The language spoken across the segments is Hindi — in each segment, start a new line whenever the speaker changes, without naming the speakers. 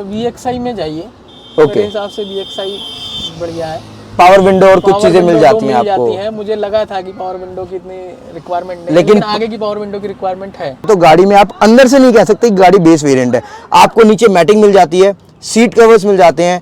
VXI में जाइए,
ओके।
मेरे हिसाब से VXI बढ़िया है।
पावर विंडो और कुछ चीजें मिल जाती हैं आपको।
मुझे लगा था कि पावर विंडो की इतनी रिक्वायरमेंट नहीं, लेकिन आगे की पावर विंडो की रिक्वायरमेंट है।
तो गाड़ी में आप अंदर से नहीं कह सकते कि गाड़ी बेस वेरिएंट है। आपको नीचे मैटिंग मिल जाती है, सीट कवर्स मिल जाते हैं,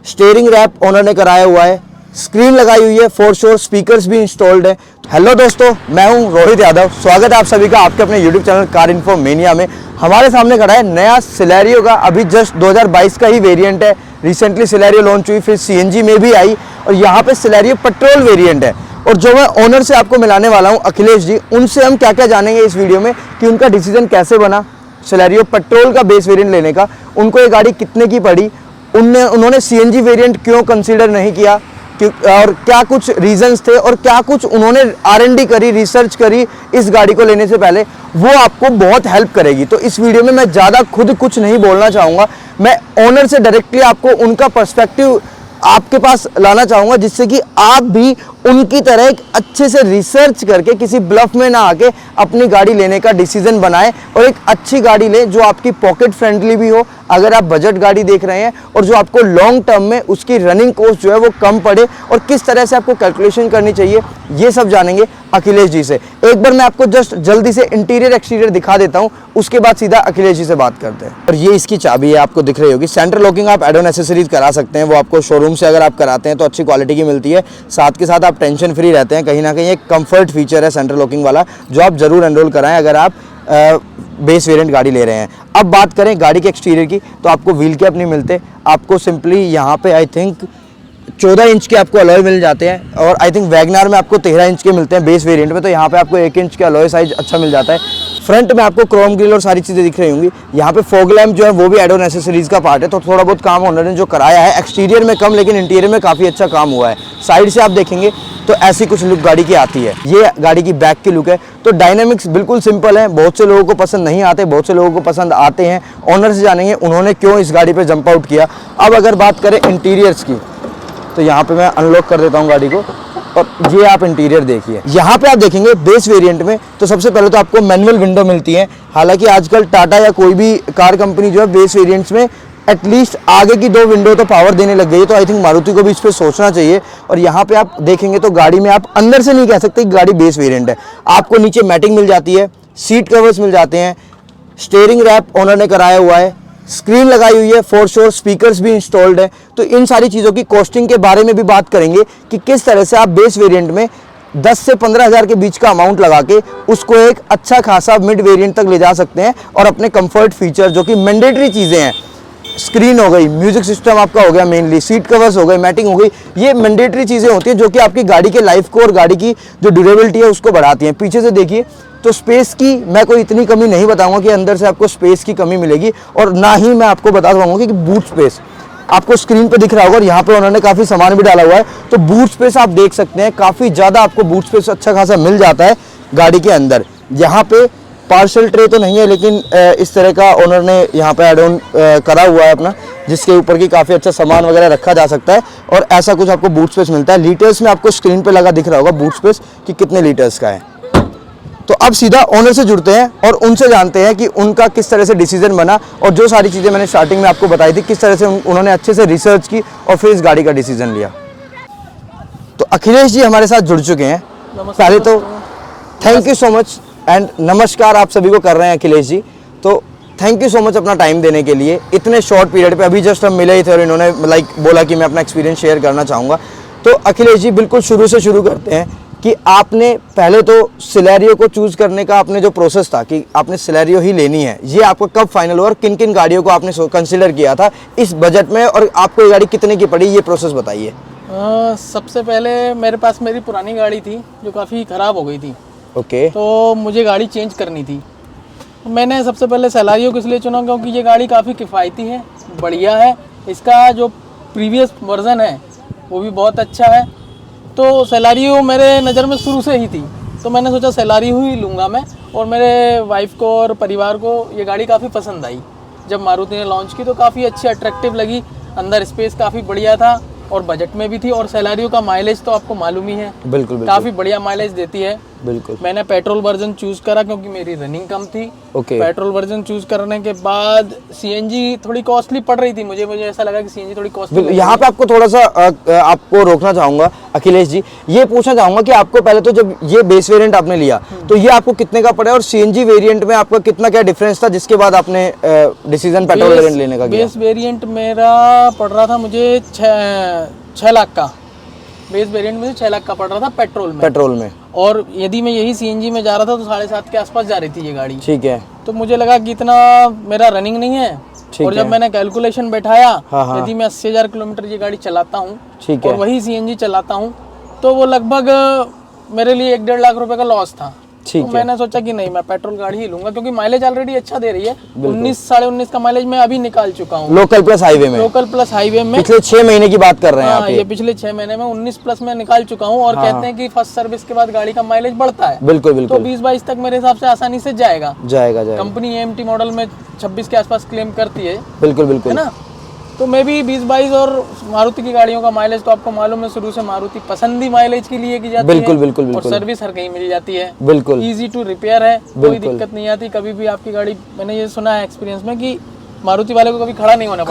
स्टीयरिंग रैप ओनर ने कराया हुआ है, स्क्रीन लगाई हुई है, 4 शोर स्पीकर्स भी इंस्टॉल्ड है। हेलो दोस्तों, मैं हूं रोहित यादव। स्वागत है आप सभी का आपके अपने YouTube channel car info mania में। हमारे सामने खड़ा है नया सिलेरियो का, अभी जस्ट 2022 का ही वेरिएंट है। रिसेंटली सिलेरियो लॉन्च हुई, फिर CNG में भी आई और यहाँ पे सिलेरियो पेट्रोल वेरिएंट है। और जो मैं ओनर से आपको मिलाने वाला हूँ, अखिलेश जी, उनसे हम क्या क्या जानेंगे इस वीडियो में कि उनका डिसीजन कैसे बना सिलेरियो पेट्रोल का बेस वेरिएंट लेने का, उनको ये गाड़ी कितने की पड़ी, उन्होंने CNG वेरिएंट क्यों कंसीडर नहीं किया, और क्या कुछ रीजंस थे और क्या कुछ उन्होंने R&D करी, रिसर्च करी इस गाड़ी को लेने से पहले, वो आपको बहुत हेल्प करेगी। तो इस वीडियो में मैं ज़्यादा खुद कुछ नहीं बोलना चाहूँगा, मैं ओनर से डायरेक्टली आपको उनका पर्सपेक्टिव आपके पास लाना चाहूँगा, जिससे कि आप भी उनकी तरह एक अच्छे से रिसर्च करके किसी ब्लफ में ना आके अपनी गाड़ी लेने का डिसीजन बनाएं और एक अच्छी गाड़ी लें जो आपकी पॉकेट फ्रेंडली भी हो अगर आप बजट गाड़ी देख रहे हैं, और जो आपको लॉन्ग टर्म में उसकी रनिंग कॉस्ट जो है वो कम पड़े और किस तरह से आपको कैलकुलेशन करनी चाहिए, ये सब जानेंगे अखिलेश जी से। एक बार मैं आपको जस्ट जल्दी से इंटीरियर एक्सटीरियर दिखा देता हूँ, उसके बाद सीधा अखिलेश जी से बात करते हैं। और ये इसकी चाबी है, आपको दिख रही होगी। सेंटर लॉकिंग आप एड ऑन एसेसरीज करा सकते हैं, वो आपको शोरूम से अगर आप कराते हैं तो अच्छी क्वालिटी की मिलती है। साथ के साथ आप टेंशन फ्री रहते हैं, कहीं ना कहीं एक कंफर्ट फीचर है सेंटर लॉकिंग वाला, जो आप जरूर एनरोल कराएं अगर आप बेस वेरिएंट गाड़ी ले रहे हैं। अब बात करें गाड़ी के एक्सटीरियर की, तो आपको व्हील कैप नहीं मिलते, आपको सिंपली यहाँ पे आई थिंक 14 इंच के आपको अलॉय मिल जाते हैं, और आई थिंक वैगनार में आपको 13 इंच के मिलते हैं बेस वेरिएंट में, तो यहाँ पे आपको 1 इंच के अलॉय साइज अच्छा मिल जाता है। फ्रंट में आपको क्रोम ग्रिल और सारी चीज़ें दिख रही होंगी। यहाँ पे फॉग लैम्प जो है वो भी एड ऑन एसेसरीज का पार्ट है, तो थोड़ा बहुत काम ओनर ने जो कराया है, एक्सटीरियर में कम लेकिन इंटीरियर में काफ़ी अच्छा काम हुआ है। साइड से आप देखेंगे तो ऐसी कुछ लुक गाड़ी की आती है। ये गाड़ी की बैक की लुक है। तो डायनामिक्स बिल्कुल सिंपल है, बहुत से लोगों को पसंद नहीं आते, बहुत से लोगों को पसंद आते हैं। ओनर से जानेंगे उन्होंने क्यों इस गाड़ी पर जंप आउट किया। अब अगर बात करें इंटीरियर्स की, तो यहाँ पे मैं अनलॉक कर देता हूँ गाड़ी को, और ये आप इंटीरियर देखिए। यहाँ पे आप देखेंगे बेस वेरिएंट में तो सबसे पहले तो आपको मैनुअल विंडो मिलती है। हालांकि आजकल टाटा या कोई भी कार कंपनी जो है बेस वेरिएंट्स में एटलीस्ट आगे की 2 विंडो तो पावर देने लग गई है, तो आई थिंक मारुति को भी इस पर सोचना चाहिए। और यहाँ पे आप देखेंगे तो गाड़ी में आप अंदर से नहीं कह सकते कि गाड़ी बेस वेरिएंट है। आपको नीचे मैटिंग मिल जाती है, सीट कवर्स मिल जाते हैं, स्टीयरिंग रैप ओनर ने कराया हुआ है, स्क्रीन लगाई हुई है, 4 शोर स्पीकर्स भी इंस्टॉल्ड है। तो इन सारी चीज़ों की कॉस्टिंग के बारे में भी बात करेंगे कि किस तरह से आप बेस वेरिएंट में 10 से 15 हज़ार के बीच का अमाउंट लगा के उसको एक अच्छा खासा मिड वेरिएंट तक ले जा सकते हैं, और अपने कंफर्ट फीचर जो कि मैंडेटरी चीज़ें हैं, स्क्रीन हो गई, म्यूजिक सिस्टम आपका हो गया, मेनली सीट कवर्स हो गए, मैटिंग हो गई, ये मैंडेटरी चीज़ें होती हैं जो कि आपकी गाड़ी के लाइफ को और गाड़ी की जो ड्यूरेबिलिटी है उसको बढ़ाती हैं। पीछे से देखिए तो स्पेस की मैं कोई इतनी कमी नहीं बताऊंगा कि अंदर से आपको स्पेस की कमी मिलेगी, और ना ही मैं आपको बता पाऊंगा कि बूट स्पेस आपको स्क्रीन पे दिख रहा होगा, और यहाँ पे उन्होंने काफ़ी सामान भी डाला हुआ है। तो बूट स्पेस आप देख सकते हैं, काफ़ी ज़्यादा आपको बूट स्पेस अच्छा खासा मिल जाता है गाड़ी के अंदर। यहाँ पे पार्सल ट्रे तो नहीं है, लेकिन इस तरह का ओनर ने यहाँ पे एड ऑन करा हुआ है अपना, जिसके ऊपर की काफ़ी अच्छा सामान वगैरह रखा जा सकता है, और ऐसा कुछ आपको बूट स्पेस मिलता है। लीटर्स में आपको स्क्रीन पे लगा दिख रहा होगा बूट स्पेस कि कितने लीटर्स का है। तो अब सीधा ओनर से जुड़ते हैं और उनसे जानते हैं कि उनका किस तरह से डिसीजन बना, और जो सारी चीज़ें मैंने स्टार्टिंग में आपको बताई थी किस तरह से उन्होंने अच्छे से रिसर्च की और फिर इस गाड़ी का डिसीजन लिया। तो अखिलेश जी हमारे साथ जुड़ चुके हैं। पहले तो thank you so much, and नमस्कार आप सभी को कर रहे हैं अखिलेश जी। तो थैंक यू सो मच अपना टाइम देने के लिए इतने शॉर्ट पीरियड पे। अभी जस्ट हम मिले ही थे और इन्होंने बोला कि मैं अपना एक्सपीरियंस शेयर करना चाहूँगा। तो अखिलेश जी बिल्कुल शुरू से शुरू करते हैं कि आपने पहले तो सिलेरियो को चूज करने का आपने जो प्रोसेस था कि आपने सिलेरियो ही लेनी है, ये आपको कब फाइनल हुआ और किन किन गाड़ियों को आपने कंसिडर किया था इस बजट में, और आपको ये गाड़ी कितने की पड़ी, ये प्रोसेस बताइए।
सबसे पहले मेरे पास मेरी पुरानी गाड़ी थी जो काफ़ी ख़राब हो गई थी।
ओके।
तो मुझे गाड़ी चेंज करनी थी। मैंने सबसे पहले सिलेरियो किस लिए चुना, क्योंकि ये गाड़ी काफ़ी किफ़ायती है, बढ़िया है, इसका जो प्रीवियस वर्जन है वो भी बहुत अच्छा है। तो सिलेरियो मेरे नज़र में शुरू से ही थी, तो मैंने सोचा सिलेरियो ही लूँगा मैं, और मेरे वाइफ को और परिवार को ये गाड़ी काफ़ी पसंद आई। जब मारुति ने लॉन्च की तो काफ़ी अच्छी अट्रैक्टिव लगी, अंदर स्पेस काफ़ी बढ़िया था और बजट में भी थी, और सिलेरियो का माइलेज तो आपको मालूम ही है,
बिल्कुल
काफ़ी बढ़िया माइलेज देती है।
बिल्कुल।
मैंने पेट्रोल वर्जन चूज करा क्योंकि मेरी रनिंग कम थी।
ओके।
पेट्रोल वर्जन चूज करने के बाद सीएनजी थोड़ी कॉस्टली पड़ रही थी, मुझे ऐसा लगा कि सीएनजी थोड़ी कॉस्टली।
यहाँ पे आपको थोड़ा सा आपको रोकना चाहूंगा अखिलेश जी, ये पूछना चाहूंगा कि आपको पहले तो जब ये बेस वेरिएंट आपने लिया तो ये आपको कितने का पड़ा और सीएनजी वेरिएंट में आपका कितना क्या डिफरेंस था जिसके बाद आपने डिसीजन पेट्रोल वेरिएंट लेने का किया?
बेस वेरिएंट मेरा पड़ रहा था मुझे 6 लाख का। बेस वेरिएंट मुझे 6 लाख का पड़ रहा था पेट्रोल में। और यदि मैं यही सीएनजी में जा रहा था तो 7.5 के आसपास जा रही थी ये गाड़ी।
ठीक है।
तो मुझे लगा कि इतना मेरा रनिंग नहीं है। और जब मैंने कैलकुलेशन बैठाया, यदि मैं 80,000 किलोमीटर ये गाड़ी चलाता हूँ और वही सीएनजी चलाता हूँ तो वो लगभग मेरे लिए 1-1.5 लाख रुपए का लॉस था। तो मैंने सोचा कि नहीं, मैं पेट्रोल गाड़ी ही लूंगा क्योंकि माइलेज ऑलरेडी अच्छा दे रही है। 19 साढ़े 19 का माइलेज मैं अभी निकाल चुका हूँ
लोकल प्लस हाईवे में। पिछले 6 महीने की बात कर रहे हैं आप
ये पिछले 6 महीने में 19 प्लस में निकाल चुका हूँ। और कहते हैं कि फर्स्ट सर्विस के बाद गाड़ी का माइलेज बढ़ता है।
बिल्कुल।
तो 20-22 तक मेरे हिसाब से आसानी से जाएगा। कंपनी AMT मॉडल में 26 के आसपास क्लेम करती है।
बिल्कुल
है ना। तो मैं भी 20-22 और मारुति की गाड़ियों का माइलेज तो आपको मालूम है, शुरू से मारुति पसंद ही माइलेज के लिए की जाती है। बिल्कुल। और सर्विस हर कहीं मिल जाती है।
बिल्कुल।
इजी टू रिपेयर है, कोई दिक्कत नहीं आती। कभी भी आपकी गाड़ी, मैंने ये सुना है एक्सपीरियंस में कि मारुति वाले को कभी खड़ा नहीं होना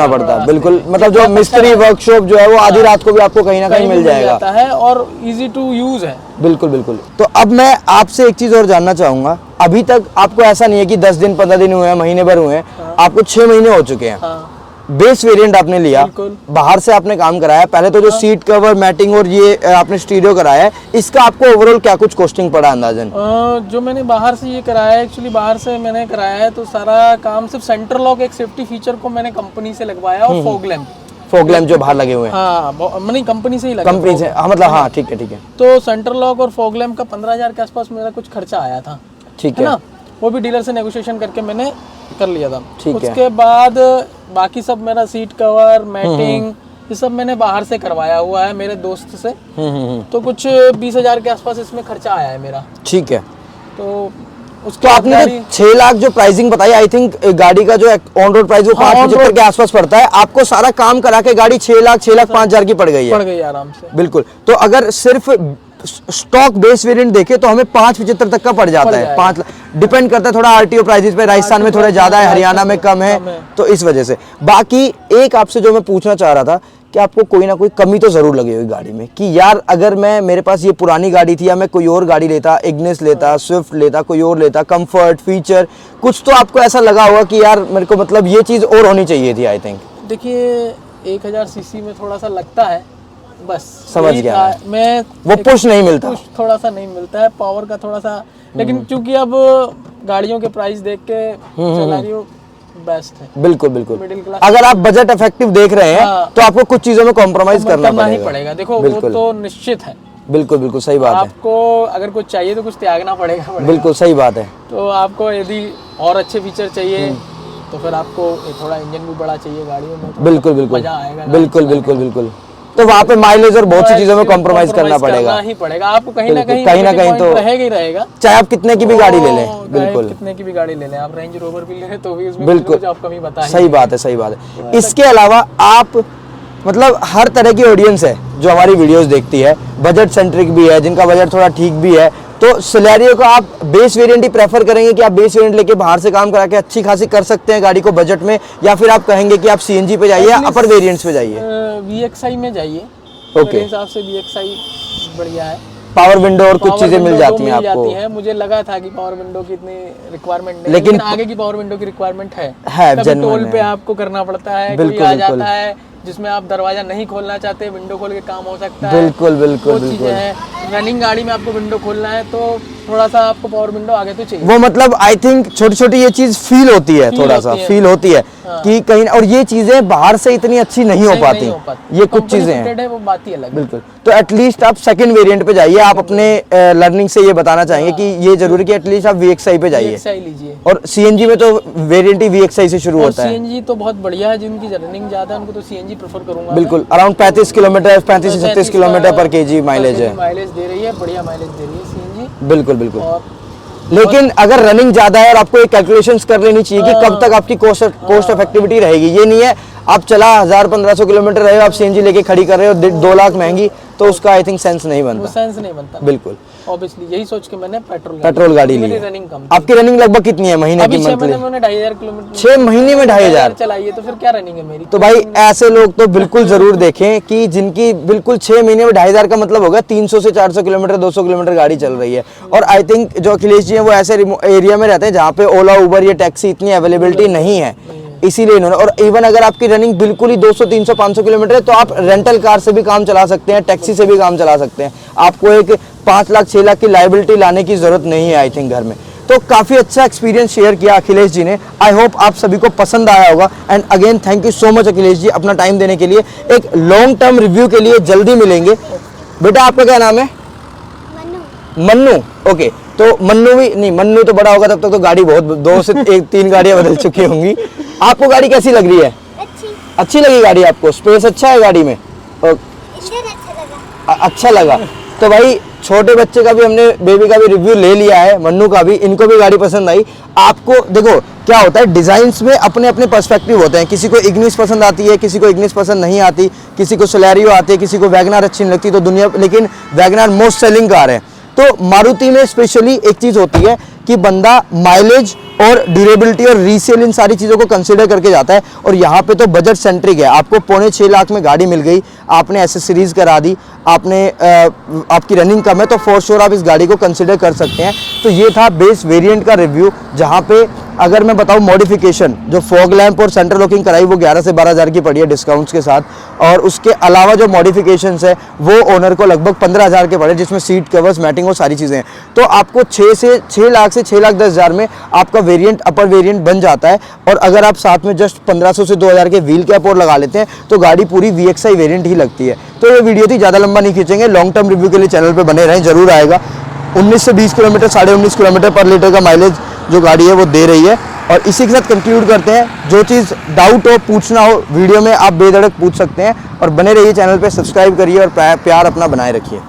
पड़ता। बिल्कुल।
मतलब जो मिस्त्री वर्कशॉप जो है वो आधी रात को भी आपको कहीं ना कहीं मिल जाएगा
है और इजी टू यूज है।
बिल्कुल। तो अब मैं आपसे एक चीज और जानना चाहूंगा, अभी तक आपको ऐसा नहीं है कि 10 दिन 15 दिन हुए हैं, महीने भर हुए हैं, आपको 6 महीने हो चुके हैं। बेस वेरिएंट आपने लिया, बाहर से आपने काम कराया, पहले तो जो सीट कवर, मैटिंग और ये आपने स्टीरियो कराया है, इसका आपको ओवरऑल क्या कुछ कॉस्टिंग पड़ा अंदाजन?
जो मैंने बाहर से ये कराया है, एक्चुअली बाहर से मैंने कराया है तो सारा काम सिर्फ सेंटर लॉक, एक सेफ्टी फीचर को मैंने कंपनी से लगवाया और फॉग लैम्प जो बाहर लगे हुए हैं। मैंने कंपनी से ही लगाया।
कंपनी से? मतलब हाँ, ठीक है।
तो सेंटर लॉक और फॉग लैम्प का 15,000 के आसपास मेरा कुछ खर्चा आया था।
ठीक है
ना। वो भी डीलर से नेगोशिएशन करके मैंने कर लिया था। उसके बाद बाकी सब मेरा सीट कवर, मैटिंग, ये सब मैंने बाहर से करवाया हुआ है मेरे दोस्त से। तो कुछ 20,000 के आसपास इसमें खर्चा आया है मेरा।
ठीक है।
तो
उसके आपने जो 6 लाख जो प्राइसिंग बताई, आई थिंक गाड़ी का जो ऑन रोड प्राइस वो 575 के आसपास पड़ता है। आपको सारा काम करा के गाड़ी 6 लाख 5,000 की पड़ गई
आराम से।
बिल्कुल। तो अगर सिर्फ स्टॉक बेस वेरिएंट देखे तो हमें 575 तक का पड़ जाता है। 5 डिपेंड करता है थोड़ा आरटीओ प्राइसेस पे, राजस्थान में थोड़ा ज्यादा है, हरियाणा में कम है, तो इस वजह से। बाकी एक आपसे जो मैं पूछना चाह रहा था कि आपको कोई ना कोई कमी तो जरूर लगी होगी गाड़ी में कि यार अगर मेरे पास ये पुरानी गाड़ी थी या मैं कोई और गाड़ी लेता, इग्निस लेता, स्विफ्ट लेता, कोई और लेता, कंफर्ट, फीचर, कुछ तो आपको ऐसा लगा होगा कि यार मेरे को मतलब ये चीज और होनी चाहिए थी। आई थिंक
देखिए 1000 सीसी में थोड़ा सा लगता है, बस
समझ गया
मैं
वो पुश नहीं मिलता,
पुश थोड़ा सा नहीं मिलता है, पावर का थोड़ा सा। लेकिन क्योंकि अब गाड़ियों के प्राइस देख के सिनेरियो बेस्ट है।
बिल्कुल। अगर आप बजट इफेक्टिव देख रहे हैं तो आपको कुछ चीजों में कॉम्प्रोमाइज करना
ही पड़ेगा। देखो वो तो निश्चित है।
बिल्कुल सही बात है।
आपको अगर कुछ चाहिए तो कुछ त्यागना पड़ेगा।
बिल्कुल सही बात है।
तो आपको यदि और अच्छे फीचर चाहिए तो फिर आपको थोड़ा इंजन भी बड़ा चाहिए गाड़ियों में।
बिल्कुल
मजा आएगा।
बिल्कुल। तो वहाँ पे माइलेज और बहुत सी चीजों में कॉम्प्रोमाइज करना
पड़ेगा आपको कहीं ना कहीं तो रहेगा,
चाहे आप कितने की भी गाड़ी ले लें। बिल्कुल,
कितने की भी गाड़ी ले लें, आप रेंज रोवर भी ले तो भी उसमें
बिल्कुल
आप कमी बताएं।
सही बात है। इसके अलावा आप मतलब हर तरह की ऑडियंस है जो हमारी वीडियोस देखती है, बजट सेंट्रिक भी है, जिनका बजट थोड़ा ठीक भी है, तो सिलेरियो को आप बेस वेरिएंट ही प्रेफर करेंगे कि आप बेस वेरिएंट लेके बाहर से काम करा के अच्छी खासी कर सकते हैं गाड़ी को बजट में, या फिर आप कहेंगे कि आप सीएनजी पे जाइए या अपर वेरिएंट्स पे जाइए?
VXI में जाइए।
ओके,
हिसाब से VXI बढ़िया है।
पावर विंडो और कुछ चीजें मिल जाती हैं आपको।
मुझे लगा था कि पावर विंडो की इतनी रिक्वायरमेंट नहीं, लेकिन आगे की पावर विंडो की रिक्वायरमेंट है। टोल पे आपको करना पड़ता है, कोई आ जाता है जिसमें आप दरवाजा नहीं खोलना चाहते, विंडो खोल के काम हो सकता है।
बिल्कुल
चीजें हैं। रनिंग गाड़ी में आपको विंडो खोलना है तो थोड़ा सा आपको पावर विंडो आगे तो चाहिए।
वो मतलब आई थिंक छोटी छोटी ये चीज फील होती है, थोड़ा सा फील होती है कि कहीं, और ये चीजें बाहर से इतनी अच्छी नहीं हो पाती। ये कुछ चीजें हैं,
वो बात ही अलग।
बिल्कुल। तो एटलीस्ट आप सेकंड वेरिएंट पे जाइए। आप अपने लर्निंग से ये बताना चाहेंगे कि ये जरूरी कि एटलीस्ट आप VXI पे जाइए। और सीएनजी में तो वेरिएंट ही VXI से शुरू होता है।
सीएनजी तो बहुत बढ़िया है, जिनकी रनिंग ज्यादा है उनको तो सीएनजी प्रेफर करूंगा।
बिल्कुल, अराउंड 35 किलोमीटर 35 से 36 किलोमीटर पर केजी माइलेज है।
माइलेज दे रही है, बढ़िया माइलेज दे रही है सीएनजी।
बिल्कुल। लेकिन अगर रनिंग ज्यादा है और आपको एक कैलकुलेशंस कर लेनी चाहिए कि कब तक आपकी कोस्ट इफेक्टिविटी रहेगी। ये नहीं है आप चला 1000-1500 किलोमीटर रहे हो, आप सीएनजी लेके खड़ी कर रहे हो 2 लाख महंगी, तो उसका आई थिंक सेंस नहीं
वो
बनता।
सेंस नहीं बनता।
बिल्कुल,
ऑब्वियसली यही सोच के मैंने
पेट्रोल गाड़ी ली
मेरी
है।
रनिंग कम थी।
आपकी रनिंग लगभग कितनी है महीने
अभी
की
6
मंथली?
महीने में मैंने 2500 किलोमीटर
6 महीने में 2500
चलाई है, तो फिर क्या रनिंग है मेरी।
तो भाई ऐसे लोग तो बिल्कुल जरूर देखें कि जिनकी बिल्कुल 6 महीने में 2500 का मतलब होगा 300 से 400 किलोमीटर 200 किलोमीटर गाड़ी चल रही है। और आई थिंक जो अखिलेश जी हैं वो ऐसे एरिया में रहते हैं जहाँ पे ओला उबर या टैक्सी इतनी अवेलेबिलिटी नहीं है, इसीलिए इन्होंने। और इवन अगर आपकी रनिंग बिल्कुल ही 200 300 500 किलोमीटर है तो आप रेंटल कार से भी काम चला सकते हैं, टैक्सी से भी काम चला सकते हैं। आपको एक 5 लाख 6 लाख की लायबिलिटी लाने की जरूरत नहीं है आई थिंक घर में। तो काफ़ी अच्छा एक्सपीरियंस शेयर किया अखिलेश जी ने। आई होप आप सभी को पसंद आया होगा। And again thank you so much Akhilesh ji अपना टाइम देने के लिए। एक लॉन्ग टर्म रिव्यू के लिए जल्दी मिलेंगे। बेटा आपका क्या नाम है? मन्नू। ओके, तो मन्नू भी नहीं, मन्नू तो बड़ा होगा तब तक तो गाड़ी बहुत 2 से 3 गाड़ियां बदल चुकी होंगी। आपको गाड़ी कैसी लग रही है? अच्छी लगी गाड़ी आपको? स्पेस अच्छा है गाड़ी में? अच्छा लगा। तो भाई छोटे बच्चे का भी हमने, बेबी का भी रिव्यू ले लिया है, मन्नू का भी, इनको भी गाड़ी पसंद आई। आपको देखो क्या होता है, डिजाइन्स में अपने अपने पर्सपेक्टिव होते हैं। किसी को इग्निस पसंद आती है, किसी को इग्निस पसंद नहीं आती, किसी को सोलेरियो आती है, किसी को वैगनार अच्छी नहीं लगती। तो दुनिया, लेकिन वैगनार मोस्ट सेलिंग कार है। तो मारुति में स्पेशली एक चीज होती है कि बंदा माइलेज और ड्यूरेबिलिटी और रीसेल इन सारी चीज़ों को कंसीडर करके जाता है। और यहाँ पे तो बजट सेंट्रिक है। आपको 5.25 लाख में गाड़ी मिल गई, आपने एसेसरीज करा दी, आपने आपकी रनिंग कम है, तो फॉर श्योर आप इस गाड़ी को कंसीडर कर सकते हैं। तो ये था बेस वेरिएंट का रिव्यू, जहाँ पे अगर मैं बताऊँ मॉडिफिकेशन, जो फॉग लैंप और सेंटर लॉकिंग कराई वो 11 से 12 हज़ार की पड़ी है डिस्काउंट्स के साथ। और उसके अलावा जो मॉडिफिकेशंस है वो ओनर को लगभग 15 हज़ार के पड़े, जिसमें सीट कवर्स, मैटिंग और सारी चीज़ें हैं। तो आपको 6 लाख से 6 लाख 10 हज़ार में आपका वेरिएंट, अपर वेरिएंट बन जाता है। और अगर आप साथ में जस्ट 1500 से 2000 के व्हील कैप और लगा लेते हैं तो गाड़ी पूरी VXI वेरिएंट ही लगती है। तो ये वीडियो थी, ज़्यादा लंबा नहीं खींचेंगे। लॉन्ग टर्म रिव्यू के लिए चैनल पर बने रहें, जरूर आएगा। 19 से 20 किलोमीटर, 19.5 किलोमीटर पर लीटर का माइलेज जो गाड़ी है वो दे रही है। और इसी के साथ कंक्लूड करते हैं। जो चीज़ डाउट हो, पूछना हो, वीडियो में आप बेधड़क पूछ सकते हैं। और बने रहिए चैनल पे, सब्सक्राइब करिए और प्यार अपना बनाए रखिए।